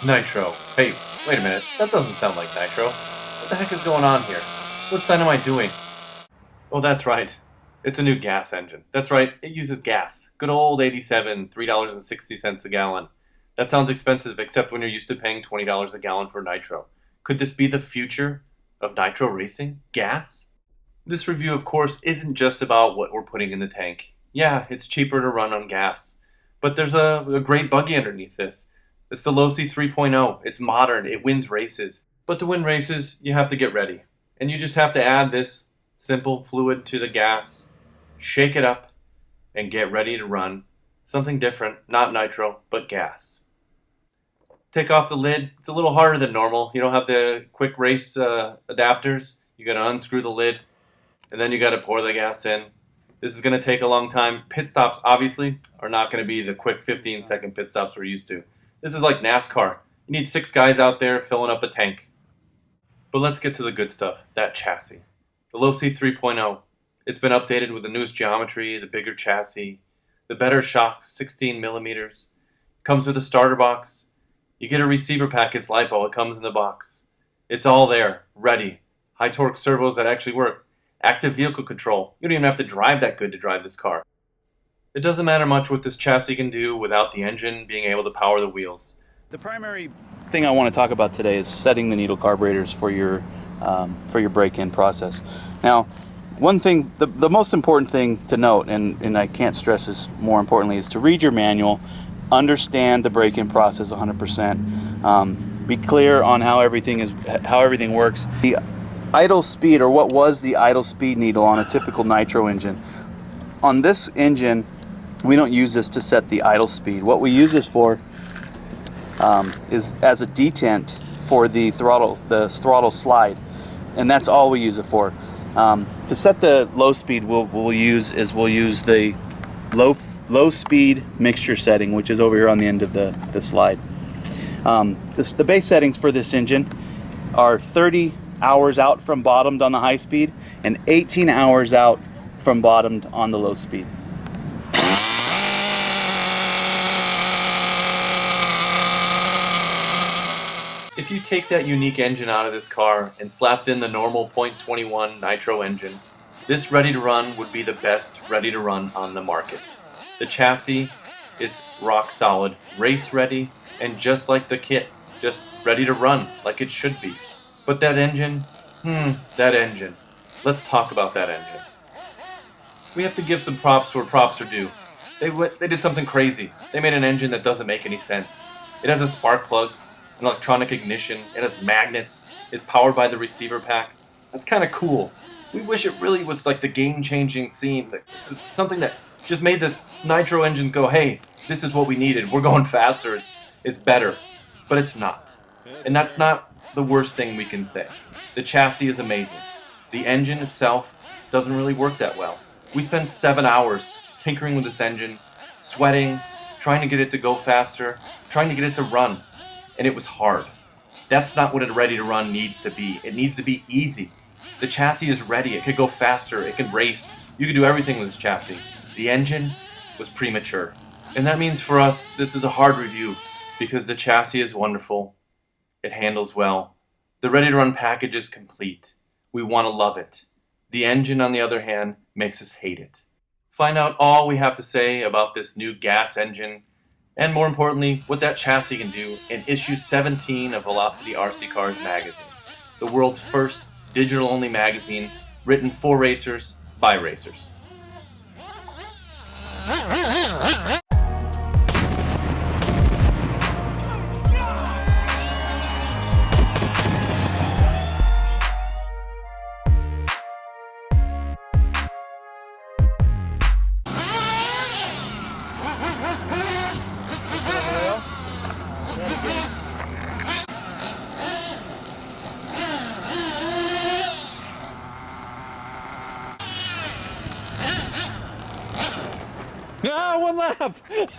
Nitro. Hey, wait a minute. That doesn't sound like Nitro. What the heck is going on here? What dynamite doing? Oh, that's right. It's a new gas engine. That's right. It uses gas. Good old 87, $3.60 a gallon. That sounds expensive, except when you're used to paying $20 a gallon for nitro. Could this be the future of nitro racing? Gas? This review, of course, isn't just about what we're putting in the tank. Yeah, it's cheaper to run on gas. But there's a great buggy underneath this. It's the Losi 3.0. It's modern. It wins races. But to win races, you have to get ready. And you just have to add this simple fluid to the gas, shake it up, and get ready to run. Something different, not nitro, but gas. Take off the lid. It's a little harder than normal. You don't have the quick race adapters. You gotta unscrew the lid, and then you gotta pour the gas in. This is gonna take a long time. Pit stops, obviously, are not gonna be the quick 15-second pit stops we're used to. This is like NASCAR. You need 6 guys out there filling up a tank. But let's get to the good stuff, that chassis. The Losi 3.0. It's been updated with the newest geometry, the bigger chassis, the better shocks, 16 millimeters. Comes with a starter box. You get a receiver pack, it's LiPo, it comes in the box. It's all there, ready. High torque servos that actually work. Active vehicle control. You don't even have to drive that good to drive this car. It doesn't matter much what this chassis can do without the engine being able to power the wheels. The primary thing I want to talk about today is setting the needle carburetors for your break-in process. Now, one thing, the most important thing to note, and I can't stress this more importantly, is to read your manual, understand the break-in process 100%, be clear on how everything works. The idle speed, or what was the idle speed needle on a typical nitro engine. On this engine, we don't use this to set the idle speed. What we use this for is as a detent for the throttle slide, and that's all we use it for. To set the low speed, we'll use the low speed mixture setting, which is over here on the end of the slide. The base settings for this engine are 30 hours out from bottomed on the high speed and 18 hours out from bottomed on the low speed. If you take that unique engine out of this car and slapped in the normal .21 nitro engine, this ready to run would be the best ready to run on the market. The chassis is rock solid, race ready, and just like the kit, just ready to run like it should be. But that engine, that engine. Let's talk about that engine. We have to give some props where props are due. They did something crazy. They made an engine that doesn't make any sense. It has a spark plug, an electronic ignition, it has magnets, it's powered by the receiver pack. That's kind of cool. We wish it really was like the game-changing scene, something that just made the nitro engines go, hey, this is what we needed, we're going faster, it's better. But it's not. And that's not the worst thing we can say. The chassis is amazing. The engine itself doesn't really work that well. We spent 7 hours tinkering with this engine, sweating, trying to get it to go faster, trying to get it to run. And it was hard. That's not what a ready to run needs to be. It needs to be easy. The chassis is ready. It could go faster. It can race. You can do everything with this chassis. The engine was premature. And that means for us, this is a hard review because the chassis is wonderful. It handles well. The ready to run package is complete. We want to love it. The engine, on the other hand, makes us hate it. Find out all we have to say about this new gas engine, and more importantly, what that chassis can do in issue 17 of Velocity RC Cars magazine, the world's first digital-only magazine written for racers by racers. Ah, one lap!